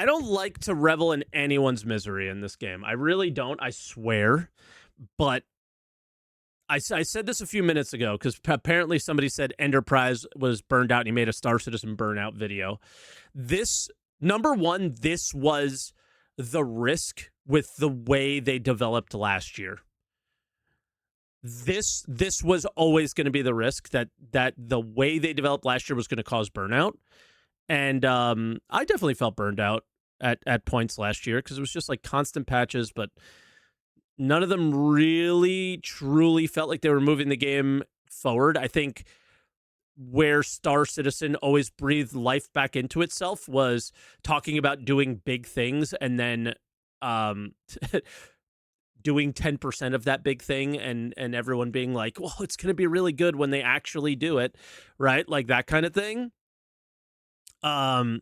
I don't like to revel in anyone's misery in this game. I really don't. I swear. But I said this a few minutes ago because apparently somebody said Enterprise was burned out and he made a Star Citizen burnout video. This, number one, this was the risk with the way they developed last year. This was always going to be the risk that the way they developed last year was going to cause burnout. And I definitely felt burned out at points last year because it was just like constant patches, but none of them really truly felt like they were moving the game forward. I think where Star Citizen always breathed life back into itself was talking about doing big things and then doing 10% of that big thing and everyone being like, well, it's going to be really good when they actually do it, right? Like that kind of thing. But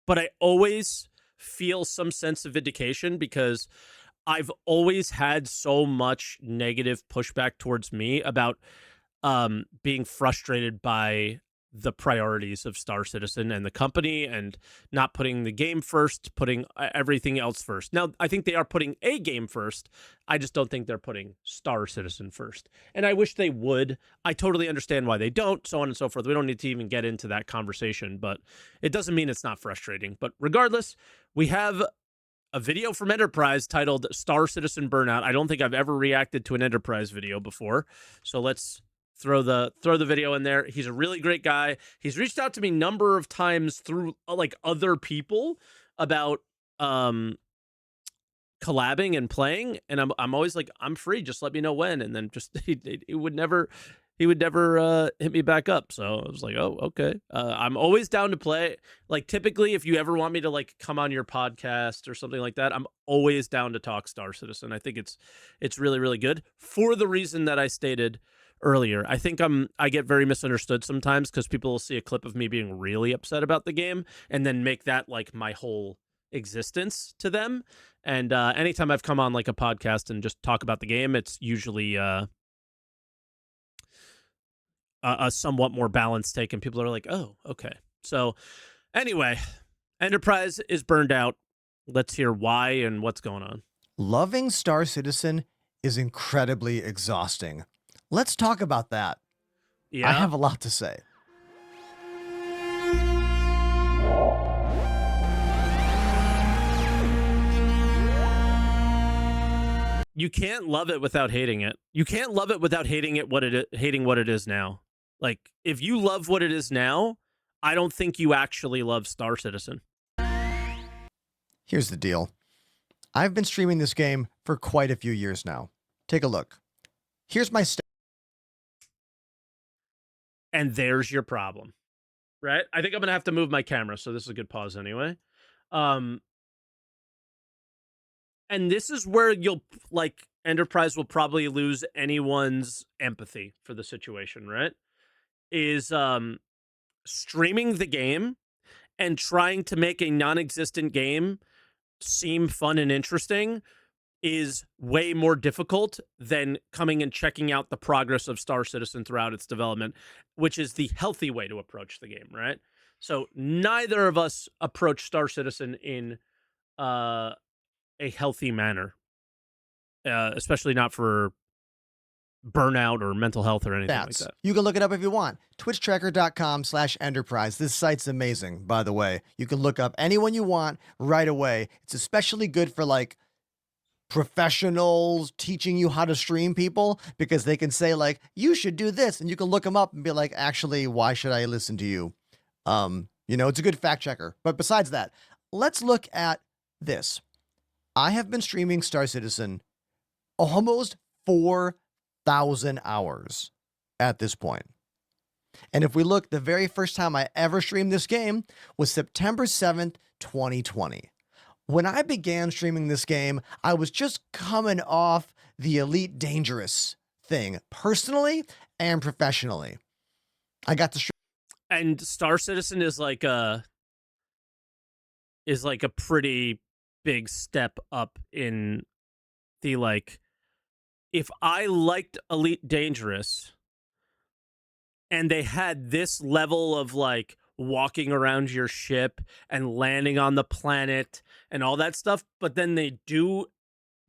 I always feel some sense of vindication because I've always had so much negative pushback towards me about being frustrated by the priorities of Star Citizen and the company and not putting the game first, putting everything else first. Now, I think they are putting a game first. I just don't think they're putting Star Citizen first. And I wish they would. I totally understand why they don't, so on and so forth. We don't need to even get into that conversation, but it doesn't mean it's not frustrating. But regardless, we have a video from Enterprise titled Star Citizen Burnout. I don't think I've ever reacted to an Enterprise video before. So let's throw the video in there. He's a really great guy. He's reached out to me a number of times through like other people about collabing and playing, and I'm always like, I'm free, just let me know when. And then just he would never hit me back up. So I was like, oh, okay. I'm always down to play. Like typically if you ever want me to like come on your podcast or something like that, I'm always down to talk Star Citizen. I think it's really, really good for the reason that I stated earlier. I think I get very misunderstood sometimes because people will see a clip of me being really upset about the game and then make that like my whole existence to them. And anytime I've come on like a podcast and just talk about the game, it's usually a somewhat more balanced take, and people are like, oh, okay. So anyway, Enterprise is burned out. Let's hear why and what's going on. Loving Star Citizen is incredibly exhausting. Let's talk about that. Yeah. I have a lot to say. You can't love it without hating it. You can't love it without hating what it is now. Like, if you love what it is now, I don't think you actually love Star Citizen. Here's the deal. I've been streaming this game for quite a few years now. Take a look. Here's my And there's your problem, right? I think I'm going to have to move my camera, so this is a good pause anyway. And this is where you'll, like, Enterprise will probably lose anyone's empathy for the situation, right? Is streaming the game and trying to make a non-existent game seem fun and interesting is way more difficult than coming and checking out the progress of Star Citizen throughout its development, which is the healthy way to approach the game, right? So neither of us approach Star Citizen in a healthy manner, especially not for burnout or mental health or anything like that. You can look it up if you want. twitchtracker.com/enterprise. This site's amazing, by the way. You can look up anyone you want right away. It's especially good for like professionals teaching you how to stream people, because they can say like, you should do this, and you can look them up and be like, actually, why should I listen to you? You know, it's a good fact checker. But besides that, let's look at this. I have been streaming Star Citizen almost 4,000 hours at this point. And if we look, the very first time I ever streamed this game was September 7th, 2020. When I began streaming this game, I was just coming off the Elite Dangerous thing, personally and professionally. I got to stream. And Star Citizen is like a pretty big step up in the, like, if I liked Elite Dangerous and they had this level of like walking around your ship and landing on the planet and all that stuff, but then they do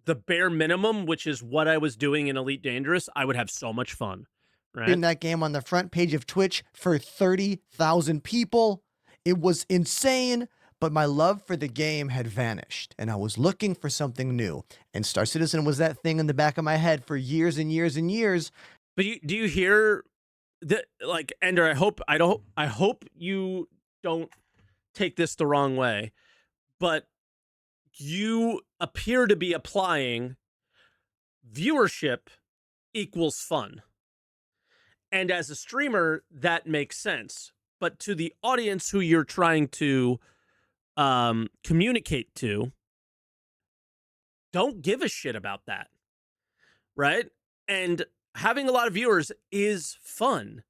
the bare minimum, which is what I was doing in Elite Dangerous, I would have so much fun, In right? that game on the front page of Twitch for 30,000 people. It was insane, but my love for the game had vanished, and I was looking for something new. And Star Citizen was that thing in the back of my head for years and years and years. But do you hear that, like, Ender? I hope you don't take this the wrong way, but you appear to be applying viewership equals fun. And as a streamer, that makes sense. But to the audience who you're trying to communicate to, don't give a shit about that, right? And having a lot of viewers is fun,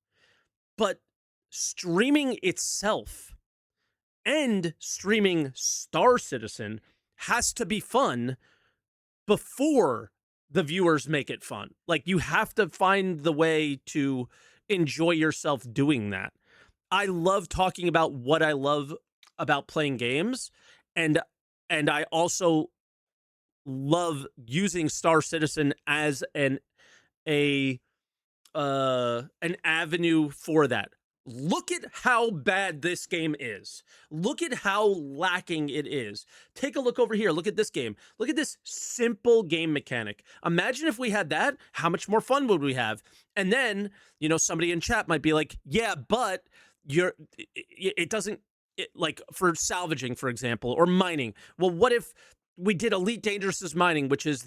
but streaming itself and streaming Star Citizen has to be fun before the viewers make it fun. Like, you have to find the way to enjoy yourself doing that. I love talking about what I love about playing games, and I also love using Star Citizen as an avenue for that. Look at how bad this game is. Look at how lacking it is. Take a look over here. Look at this game. Look at this simple game mechanic. Imagine if we had that. How much more fun would we have? And then, you know, somebody in chat might be like, yeah, but it doesn't, like, for salvaging, for example, or mining. Well, what if we did Elite Dangerous mining, which is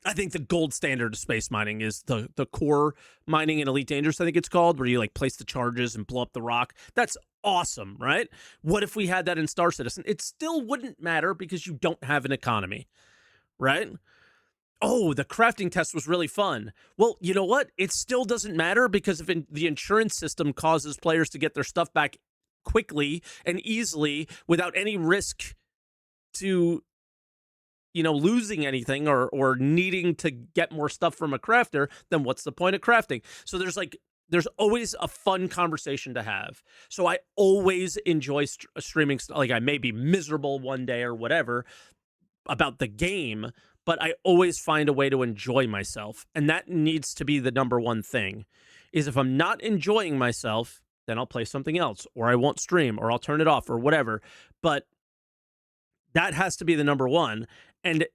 I think the gold standard of space mining is the core mining in Elite Dangerous, I think it's called, where you like place the charges and blow up the rock. That's awesome, right? What if we had that in Star Citizen? It still wouldn't matter because you don't have an economy, right? Oh, the crafting test was really fun. Well, you know what? It still doesn't matter because if the insurance system causes players to get their stuff back quickly and easily without any risk to, you know, losing anything or needing to get more stuff from a crafter, then what's the point of crafting? So there's always a fun conversation to have. So I always enjoy streaming. Like, I may be miserable one day or whatever about the game, but I always find a way to enjoy myself. And that needs to be the number one thing, is if I'm not enjoying myself, then I'll play something else, or I won't stream, or I'll turn it off, or whatever. But that has to be the number one. And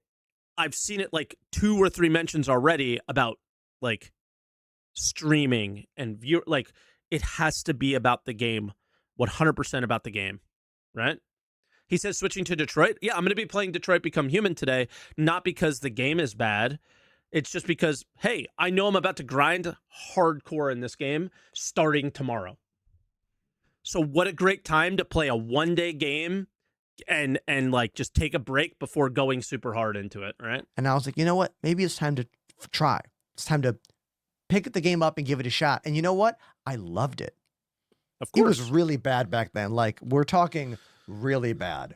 I've seen it like 2 or 3 mentions already about like streaming and view. Like, it has to be about the game, 100% about the game, right? He says switching to Detroit. Yeah, I'm going to be playing Detroit Become Human today, not because the game is bad. It's just because, hey, I know I'm about to grind hardcore in this game starting tomorrow. So what a great time to play a one-day game and like just take a break before going super hard into it, right? And I was like, you know what? Maybe it's time to try. It's time to pick the game up and give it a shot. And you know what? I loved it. Of It course. was really bad back then. Like, we're talking really bad.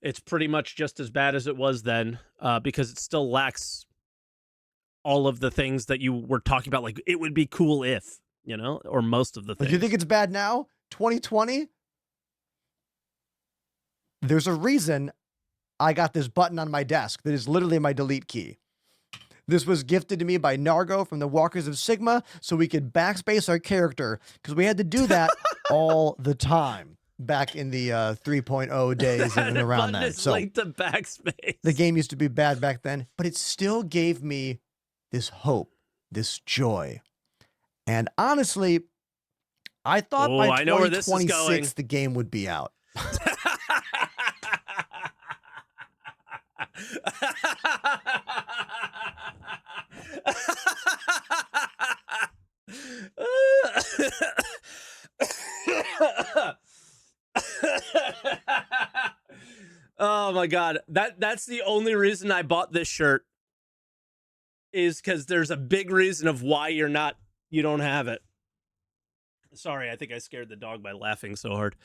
It's pretty much just as bad as it was then, because it still lacks all of the things that you were talking about. Like, it would be cool if, you know, or most of the things. Like, you think it's bad now? 2020? There's a reason I got this button on my desk that is literally my delete key. This was gifted to me by Nargo from the Walkers of Sigma so we could backspace our character, because we had to do that all the time back in the 3.0 days and around button that. is So linked to backspace. the game used to be bad back then, but it still gave me this hope, this joy. And honestly, I thought by I know where this is going. 2026 the game would be out. Oh my god, that's the only reason I bought this shirt, is because there's a big reason of why you don't have it. Sorry, I think I scared the dog by laughing so hard.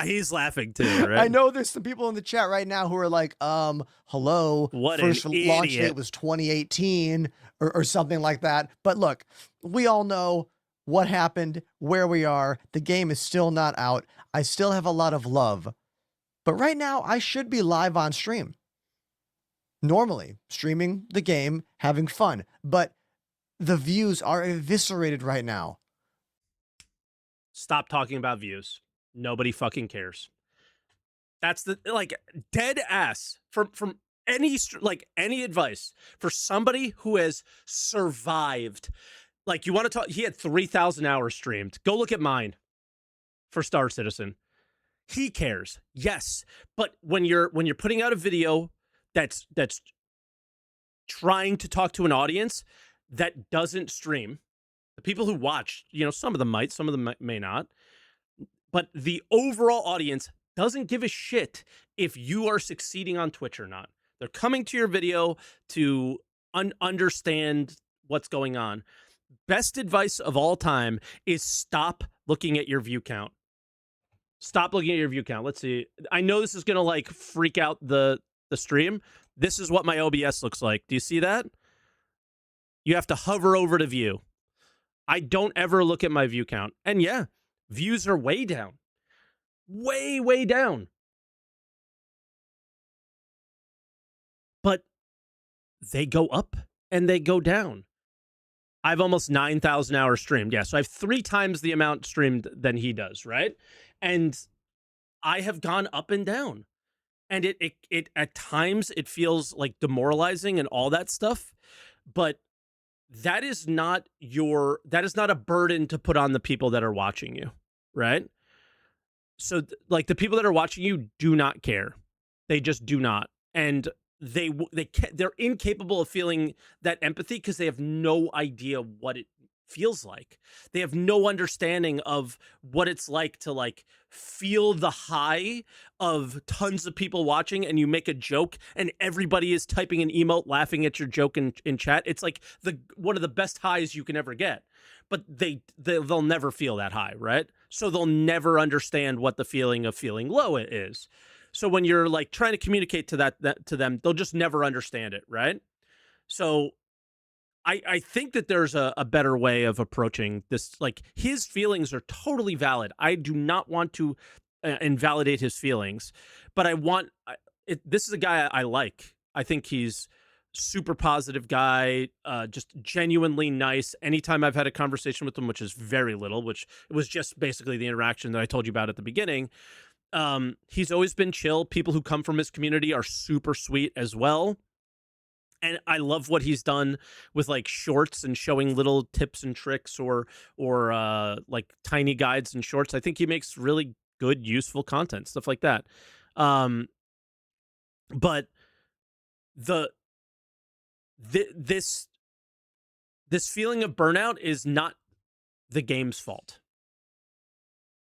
He's laughing too, right? I know there's some people in the chat right now who are like, hello, What first an launch idiot. date was 2018 or something like that. But look, we all know what happened, where we are. The game is still not out. I still have a lot of love. But right now, I should be live on stream. Normally, streaming the game, having fun. But the views are eviscerated right now. Stop talking about views. Nobody fucking cares. That's the like dead ass from any like any advice for somebody who has survived. Like you want to talk? He had 3,000 hours streamed. Go look at mine for Star Citizen. He cares, yes, but when you're putting out a video that's trying to talk to an audience that doesn't stream, the people who watch, you know, some of them might, some of them may not, but the overall audience doesn't give a shit if you are succeeding on Twitch or not. They're coming to your video to understand what's going on. Best advice of all time is stop looking at your view count. Stop looking at your view count. Let's see. I know this is going to like freak out the stream. This is what my OBS looks like. Do you see that? You have to hover over to view. I don't ever look at my view count. And yeah, views are way down. Way, way down. But they go up and they go down. I have almost 9,000 hours streamed. Yeah, so I have 3 times the amount streamed than he does, right? And I have gone up and down. And it at times it feels like demoralizing and all that stuff, but that is not a burden to put on the people that are watching you, right? So like the people that are watching you do not care. They just do not. And they're incapable of feeling that empathy because they have no idea what it feels like. They have no understanding of what it's like to like feel the high of tons of people watching, and you make a joke and everybody is typing an emote laughing at your joke in chat. It's like one of the best highs you can ever get. But they'll never feel that high, right? So they'll never understand what the feeling of feeling low is. So when you're like trying to communicate to that to them, they'll just never understand it, right? So I think that there's a better way of approaching this. Like his feelings are totally valid. I do not want to invalidate his feelings, but this is a guy I like. I think he's super positive guy, just genuinely nice. Anytime I've had a conversation with him, which is very little, which it was just basically the interaction that I told you about at the beginning. He's always been chill. People who come from his community are super sweet as well. And I love what he's done with like shorts and showing little tips and tricks or like tiny guides and shorts. I think he makes really good, useful content, stuff like that. But this feeling of burnout is not the game's fault.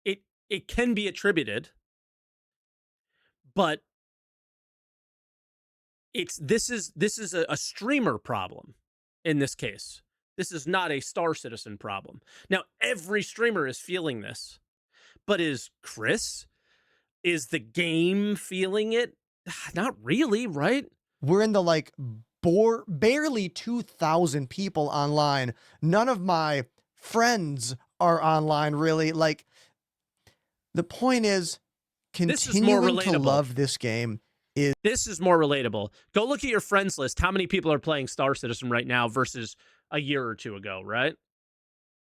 It can be attributed, but this is a streamer problem in this case. This is not a Star Citizen problem. Now, every streamer is feeling this, but is the game feeling it? Not really, right? We're in the like barely 2,000 people online. None of my friends are online, really. Like, the point is, continuing to love this game. This is more relatable. Go look at your friends list. How many people are playing Star Citizen right now versus a year or two ago, right?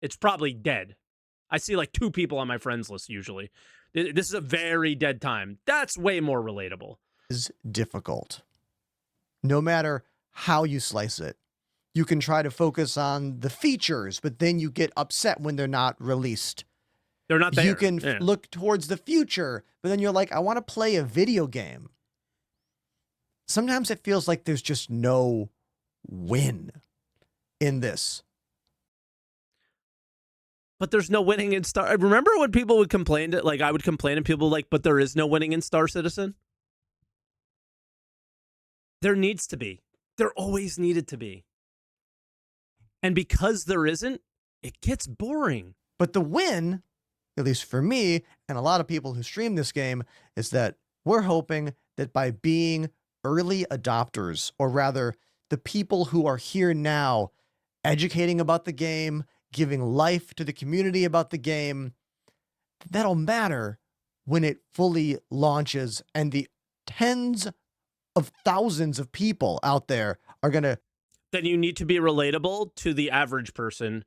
It's probably dead. I see like 2 people on my friends list usually. This is a very dead time. That's way more relatable. Is difficult. No matter how you slice it. You can try to focus on the features, but then you get upset when they're not released. They're not there. You can look towards the future, but then you're like, I want to play a video game. Sometimes it feels like there's just no win in this. But there's no winning in Star. Remember when people would complain to, like I would complain and people like, but there is no winning in Star Citizen? There needs to be. There always needed to be. And because there isn't, it gets boring. But the win, at least for me and a lot of people who stream this game, is that we're hoping that by being early adopters, or rather the people who are here now educating about the game, giving life to the community about the game, that'll matter when it fully launches and the tens of thousands of people out there are going to Then you need to be relatable to the average person,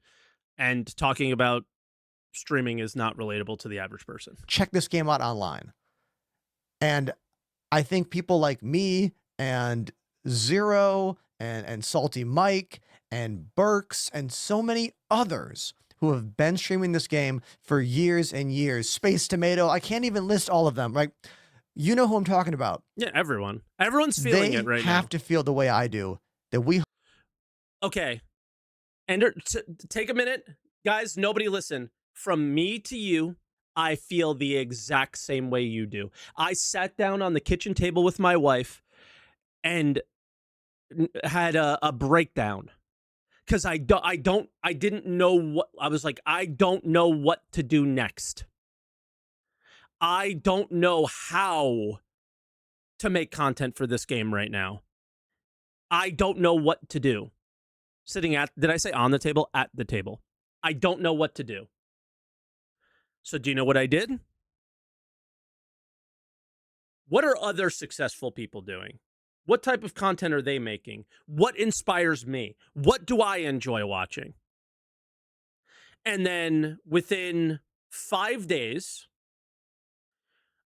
and talking about streaming is not relatable to the average person. check this game out online. And I think people like me and Zero and SaltEMike and Burks and so many others who have been streaming this game for years and years. Space Tomato, I can't even list all of them, right? You know who I'm talking about. Yeah, everyone. Everyone's feeling They it right have now. to feel the way I do, that we Okay. And take a minute. Guys, nobody listen. From me to you, I feel the exact same way you do. I sat down on the kitchen table with my wife and had a breakdown because I didn't know what I was like. I don't know what to do next. I don't know how to make content for this game right now. I don't know what to do. Sitting at, did I say on the table? At the table. I don't know what to do. So do you know what I did? What are other successful people doing? What type of content are they making? What inspires me? What do I enjoy watching? And then within 5 days,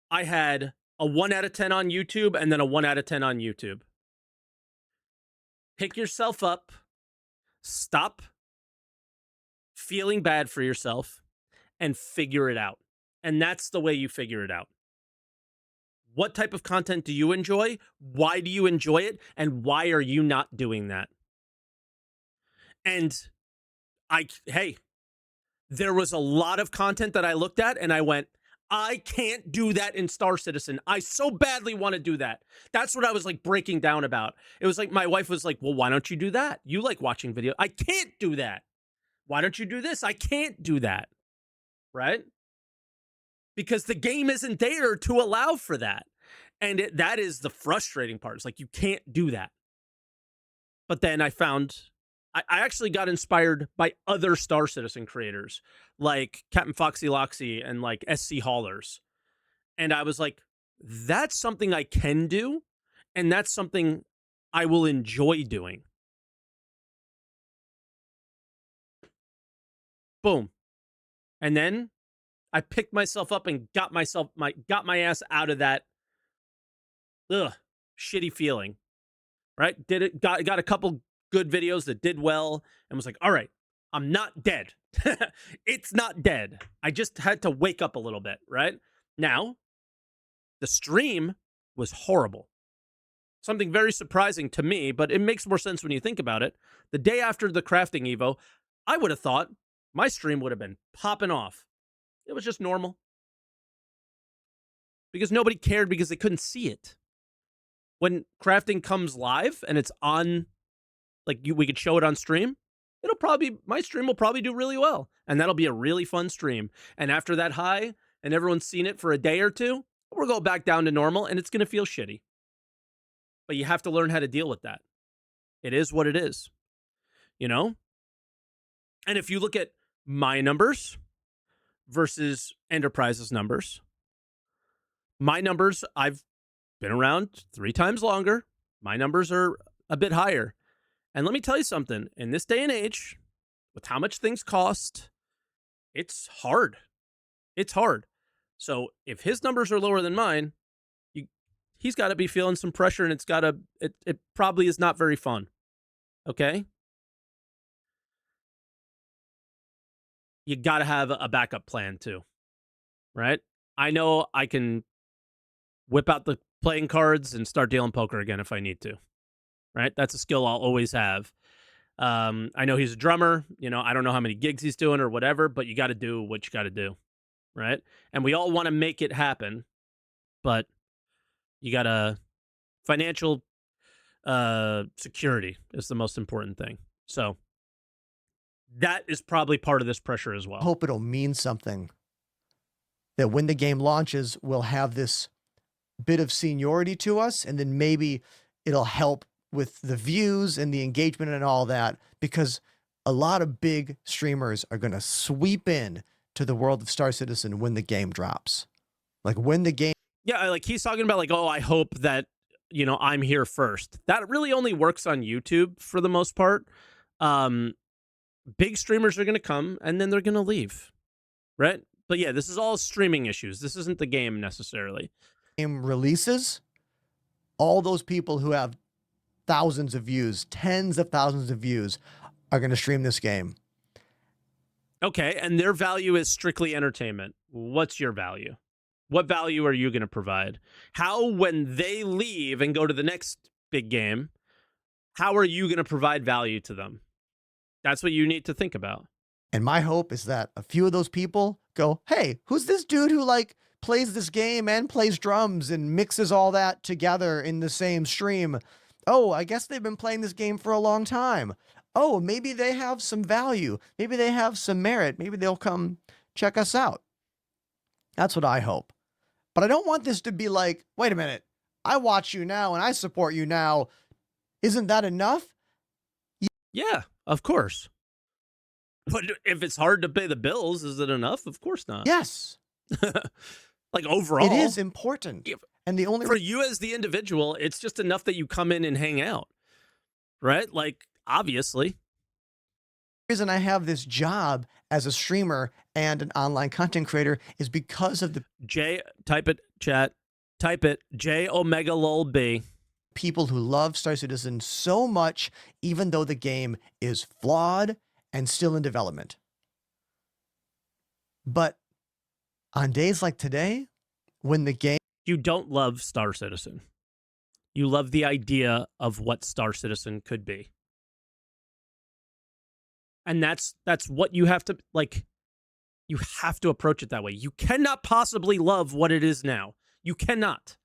I had a 1 out of 10 on YouTube and then a 1 out of 10 on YouTube. Pick yourself up. Stop feeling bad for yourself and figure it out. And that's the way you figure it out. What type of content do you enjoy? Why do you enjoy it? And why are you not doing that? And hey, there was a lot of content that I looked at and I went, I can't do that in Star Citizen. I so badly want to do that. That's what I was like breaking down about. It was like my wife was like, well, why don't you do that? You like watching video. I can't do that. Why don't you do this? I can't do that. Right? Because the game isn't there to allow for that. And that is the frustrating part. It's like, you can't do that. But then I found, I actually got inspired by other Star Citizen creators, like Captain Foxy Loxy and like SC Haulers. And I was like, that's something I can do. And that's something I will enjoy doing. Boom. And then I picked myself up and got my ass out of that shitty feeling. Right? Did it, got a couple good videos that did well and was like, all right, I'm not dead. It's not dead. I just had to wake up a little bit, right? Now, the stream was horrible. Something very surprising to me, but it makes more sense when you think about it. The day after the crafting Evo, I would have thought my stream would have been popping off. It was just normal. Because nobody cared because they couldn't see it. When crafting comes live and it's on, like we could show it on stream, my stream will probably do really well. And that'll be a really fun stream. And after that high and everyone's seen it for a day or two, we'll go back down to normal and it's going to feel shitty. But you have to learn how to deal with that. It is what it is, you know? And if you look at my numbers versus Enterprise's numbers, my numbers, I've been around 3 times longer. My numbers are a bit higher. And let me tell you something, in this day and age, with how much things cost, it's hard. It's hard. So if his numbers are lower than mine, he's got to be feeling some pressure, and it probably is not very fun. Okay? You got to have a backup plan too. Right? I know I can whip out the playing cards and start dealing poker again if I need to. Right? That's a skill I'll always have. I know he's a drummer. You know, I don't know how many gigs he's doing or whatever, but you got to do what you got to do. Right? And we all want to make it happen, but you got to, financial security is the most important thing. So that is probably part of this pressure as well. hope it'll mean something. That when the game launches, we'll have this bit of seniority to us, and then maybe it'll help with the views and the engagement and all that, because a lot of big streamers are going to sweep in to the world of Star Citizen when the game drops. Like when the game Yeah, like he's talking about like, oh, I hope that I'm here first. That really only works on YouTube for the most part. Um, Big streamers are going to come and then they're going to leave, right? But yeah, this is all streaming issues. This isn't the game necessarily. releases, all those people who have thousands of views, tens of thousands of views, are going to stream this game. Okay, and their value is strictly entertainment. What's your value? What value are you going to provide? How, when they leave and go to the next big game, how are you going to provide value to them? That's what you need to think about. And my hope is that a few of those people go, hey, who's this dude who like plays this game and plays drums and mixes all that together in the same stream? Oh, I guess they've been playing this game for a long time. Oh, maybe they have some value. Maybe they have some merit. Maybe they'll come check us out. That's what I hope. But I don't want this to be like, wait a minute, I watch you now and I support you now. Isn't that enough? Yeah, of course. But if it's hard to pay the bills, is it enough? Of course not. Yes. Like overall, it is important. And the only for you as the individual, it's just enough that you come in and hang out, right? Like, obviously. reason I have this job as a streamer and an online content creator is because of the Type it, chat. Type it, J Omega Lol B. people who love Star Citizen so much, even though the game is flawed and still in development. But on days like today, when the game... You don't love Star Citizen. You love the idea of what Star Citizen could be. And that's what you have to, like, you have to approach it that way. You cannot possibly love what it is now. You cannot.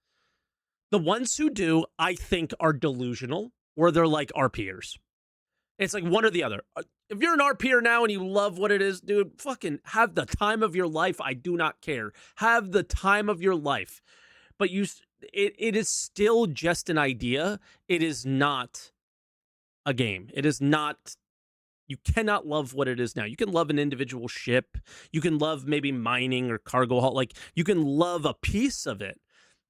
The ones who do, I think, are delusional, or they're like RPers. It's like one or the other. If you're an RPer now and you love what it is, dude, fucking have the time of your life. I do not care. Have the time of your life. But it is still just an idea. It is not a game. It is not... You cannot love what it is now. You can love an individual ship. You can love maybe mining or cargo haul. Like, you can love a piece of it.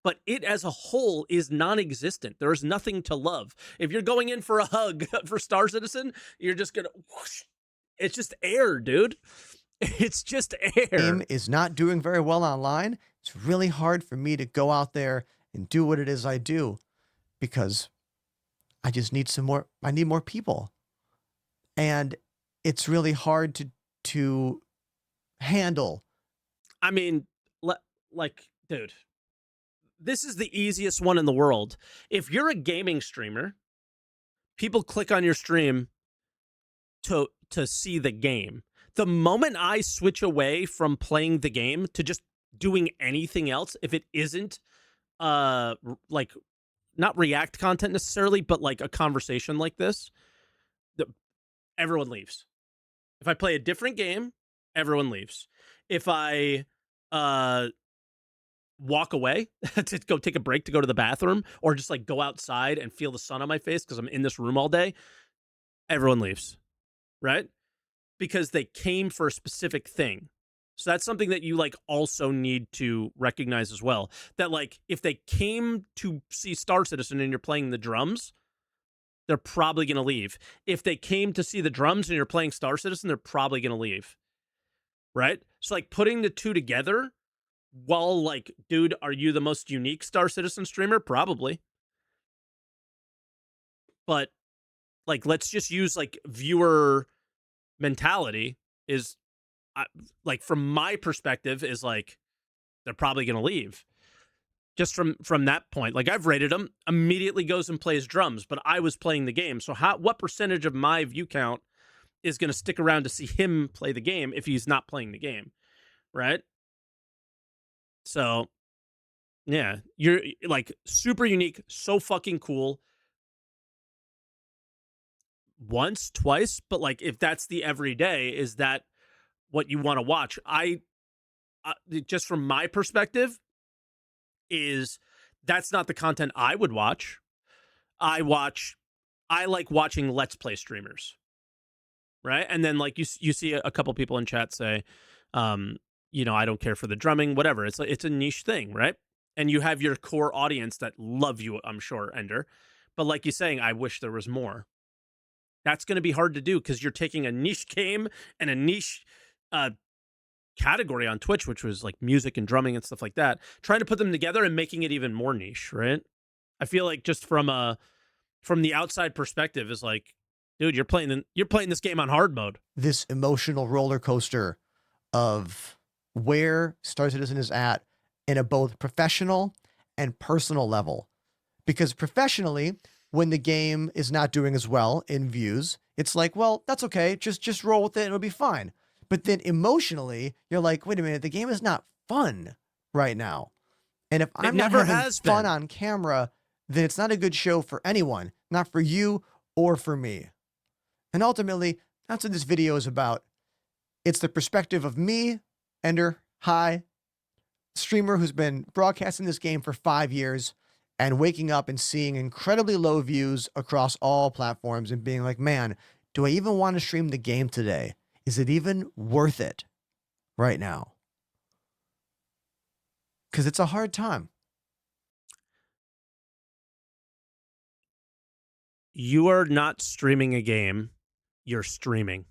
But it as a whole is non-existent. There is nothing to love. If you're going in for a hug for Star Citizen, you're just going to... whoosh. It's just air, dude. It's just air. Game is not doing very well online. It's really hard for me to go out there and do what it is I do because I just need some more... I need more people. And it's really hard to handle. I mean, like, dude, this is the easiest one in the world. If you're a gaming streamer, people click on your stream to see the game. The moment I switch away from playing the game to just doing anything else, if it isn't like not React content necessarily, but like a conversation like this, everyone leaves. If I play a different game, everyone leaves. If I walk away to go take a break to go to the bathroom, or just like go outside and feel the sun on my face because I'm in this room all day, everyone leaves, right? Because they came for a specific thing. So that's something that you like also need to recognize as well. That like if they came to see Star Citizen and you're playing the drums, they're probably going to leave. If they came to see the drums and you're playing Star Citizen, they're probably going to leave. Right? So like putting the two together, while like, dude, are you the most unique Star Citizen streamer? Probably. But like, let's just use like viewer mentality is like, from my perspective, is like, they're probably going to leave. Just from that point, like I've rated him, immediately goes and plays drums, but I was playing the game. So what percentage of my view count is going to stick around to see him play the game if he's not playing the game, right? So, yeah, you're like super unique, so fucking cool. Once, twice, but like if that's the everyday, is that what you want to watch? Just from my perspective, is that's not the content I would watch. I like watching Let's Play streamers. right? And then like you see a couple people in chat say, um, I don't care for the drumming, whatever. It's a niche thing, right? And you have your core audience that love you, I'm sure, Ender. But like you're saying, I wish there was more. That's going to be hard to do because you're taking a niche game and a niche uh, category on Twitch, which was like music and drumming and stuff like that, trying to put them together and making it even more niche, right? I feel like just from the outside perspective is like, dude, you're playing this game on hard mode. This emotional roller coaster of where Star Citizen is at in a both professional and personal level. Because professionally, when the game is not doing as well in views, it's like, well, that's okay. Just roll with it and it'll be fine. But then emotionally, you're like, wait a minute, the game is not fun right now. And if I'm not having fun on camera, then it's not a good show for anyone, not for you or for me. And ultimately, that's what this video is about. It's the perspective of me, Ender, hi, streamer who's been broadcasting this game for 5 years and waking up and seeing incredibly low views across all platforms and being like, man, do I even want to stream the game today? Is it even worth it right now? Because it's a hard time. You are not streaming a game. You're streaming.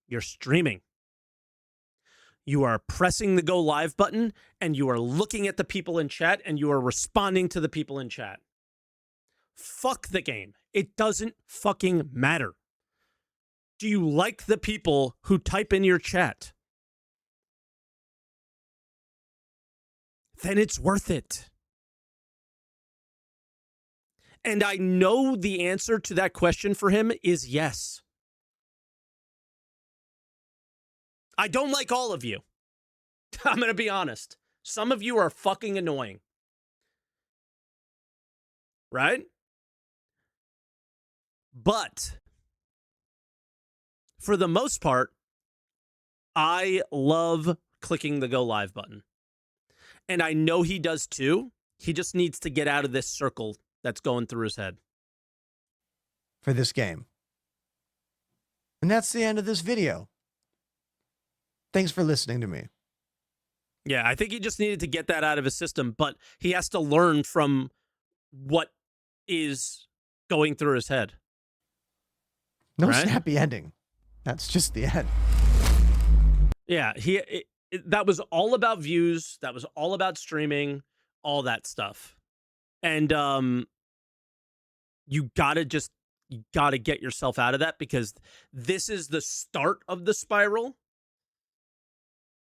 You're streaming. You are pressing the go live button and you are looking at the people in chat and you are responding to the people in chat. Fuck the game. It doesn't fucking matter. Do you like the people who type in your chat? Then it's worth it. And I know the answer to that question for him is yes. I don't like all of you. I'm going to be honest. Some of you are fucking annoying. Right? But for the most part, I love clicking the go live button. And I know he does too. He just needs to get out of this circle that's going through his head. For this game. And that's the end of this video. Thanks for listening to me. Yeah, I think he just needed to get that out of his system, but he has to learn from what is going through his head. No snappy ending. That's just the end. Yeah, that was all about views. That was all about streaming, all that stuff. And you gotta get yourself out of that because this is the start of the spiral.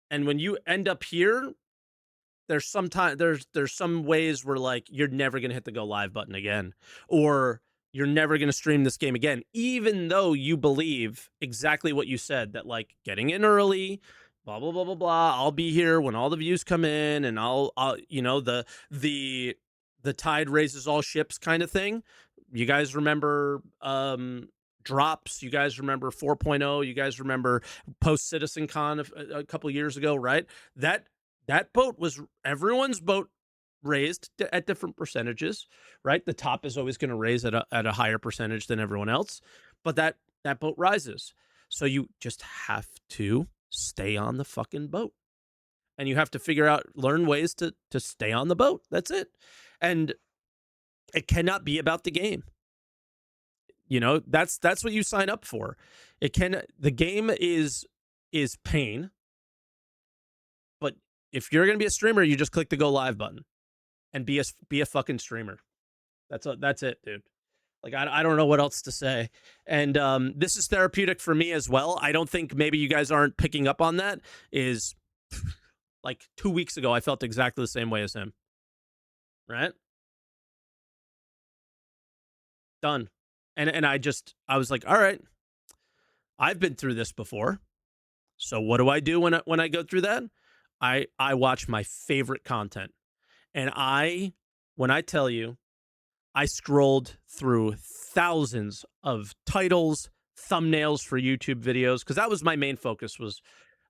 And when you end up here, there's some ways where like you're never gonna hit the go live button again, or you're never gonna stream this game again, even though you believe exactly what you said, that like getting in early, blah blah blah blah blah. I'll be here when all the views come in, and I'll the tide raises all ships kind of thing. You guys remember drops? You guys remember 4.0? You guys remember post CitizenCon a couple years ago, right? That boat was everyone's boat raised at different percentages, right? The top is always going to raise at a higher percentage than everyone else, but that boat rises. So you just have to stay on the fucking boat, and you have to learn ways to stay on the boat. That's it. And it cannot be about the game. That's what you sign up for. The game is pain, but if you're going to be a streamer, you just click the go live button and be a fucking streamer. That's it, dude. Like, I don't know what else to say. And this is therapeutic for me as well. I don't think maybe you guys aren't picking up on that. Is like 2 weeks ago, I felt exactly the same way as him. Right? Done. And I was like, all right, I've been through this before. So what do I do when I go through that? I watch my favorite content. And when I tell you, I scrolled through thousands of titles, thumbnails for YouTube videos, because that was my main focus. Was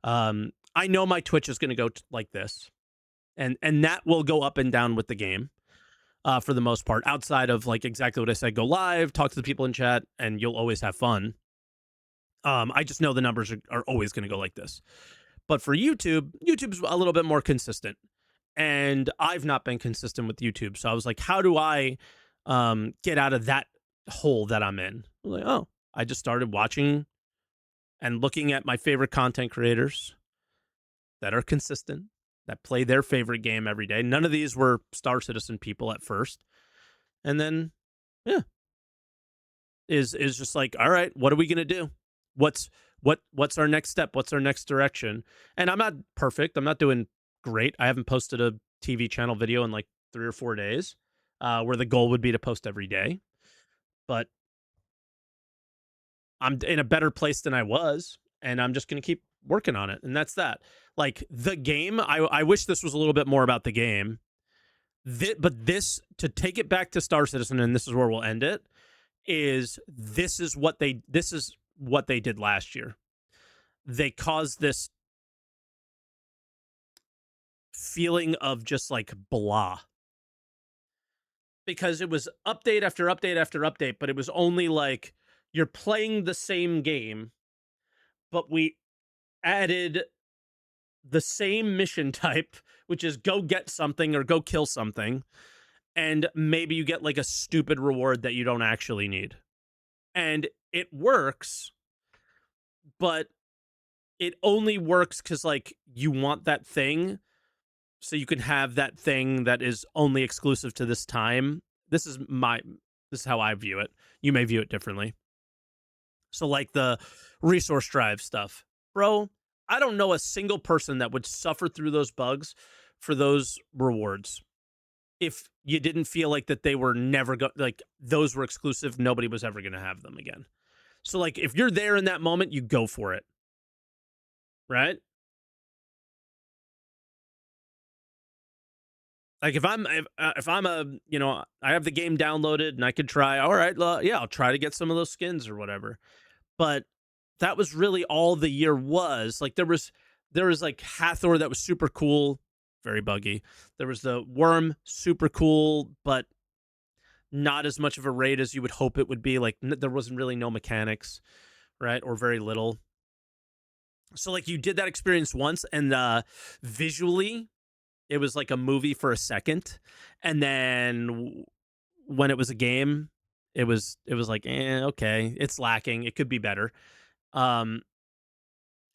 I know my Twitch is going to go like this, and that will go up and down with the game. for the most part. Outside of like exactly what I said, go live, talk to the people in chat, and you'll always have fun. I just know the numbers are always going to go like this. But for YouTube, YouTube's a little bit more consistent, and I've not been consistent with YouTube. So I was like, how do I get out of that hole that I'm in? I'm like, oh, I just started watching and looking at my favorite content creators that are consistent, that play their favorite game every day. None of these were Star Citizen people at first. And then, yeah, is just like, all right, what are we going to do? What's our next step? What's our next direction? And I'm not perfect. I'm not doing great. I haven't posted a TV channel video in like 3 or 4 days, where the goal would be to post every day. But I'm in a better place than I was, and I'm just going to keep working on it. And that's that. Like the game, I wish this was a little bit more about the game. But this, to take it back to Star Citizen, and this is where we'll end it, is this is what they did last year. They caused this feeling of just like blah. Because it was update after update after update, but it was only like you're playing the same game, but we added the same mission type, which is go get something or go kill something, and maybe you get like a stupid reward that you don't actually need. And it works, but it only works because like you want that thing, so you can have that thing that is only exclusive to this time. This is how I view it. You may view it differently. So like the resource drive stuff, bro, I don't know a single person that would suffer through those bugs for those rewards if you didn't feel like that they were never like those were exclusive, nobody was ever going to have them again. So like if you're there in that moment, you go for it. Right? Like if I'm a, you know, I have the game downloaded and I could try, all right, yeah, I'll try to get some of those skins or whatever. But that was really all the year was. Like there was like Hathor that was super cool, very buggy. There was the Worm, super cool, but not as much of a raid as you would hope it would be. Like there wasn't really no mechanics, right? Or very little. So like you did that experience once, and visually it was like a movie for a second, and then when it was a game, it was like, okay, it's lacking. It could be better. And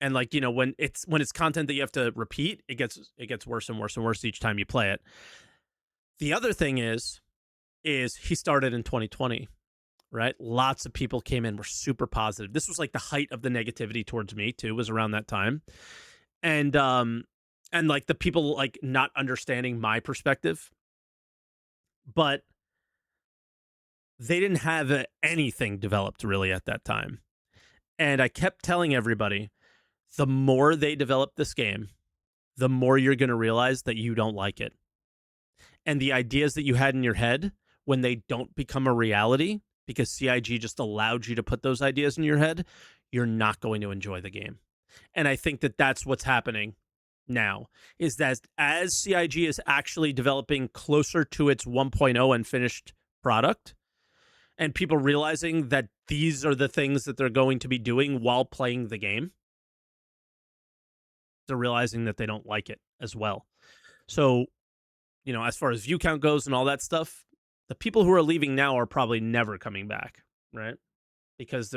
like, you know, when it's content that you have to repeat, it gets worse and worse and worse each time you play it. The other thing is he started in 2020, right? Lots of people came in, were super positive. This was like the height of the negativity towards me too, was around that time. And like the people like not understanding my perspective, but they didn't have anything developed really at that time. And I kept telling everybody, the more they develop this game, the more you're going to realize that you don't like it. And the ideas that you had in your head, when they don't become a reality, because CIG just allowed you to put those ideas in your head, you're not going to enjoy the game. And I think that that's what's happening now, is that as CIG is actually developing closer to its 1.0 and finished product, and people realizing that these are the things that they're going to be doing while playing the game, they're realizing that they don't like it as well. So, you know, as far as view count goes and all that stuff, the people who are leaving now are probably never coming back, right? Because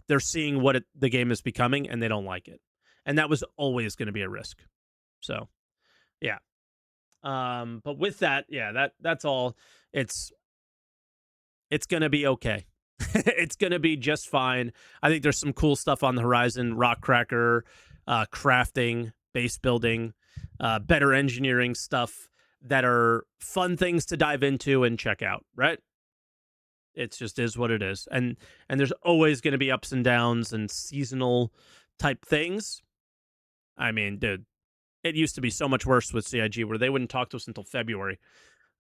they're seeing what the game is becoming and they don't like it. And that was always going to be a risk. So, yeah. But with that, yeah, that's all. It's going to be okay. It's going to be just fine. I think there's some cool stuff on the horizon, rock cracker, crafting, base building, better engineering stuff that are fun things to dive into and check out, right? It just is what it is. And there's always going to be ups and downs and seasonal type things. I mean, dude, it used to be so much worse with CIG where they wouldn't talk to us until February.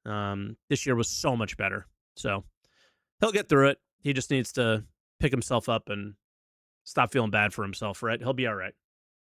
This year was so much better. So he'll get through it. He just needs to pick himself up and stop feeling bad for himself, right? He'll be all right.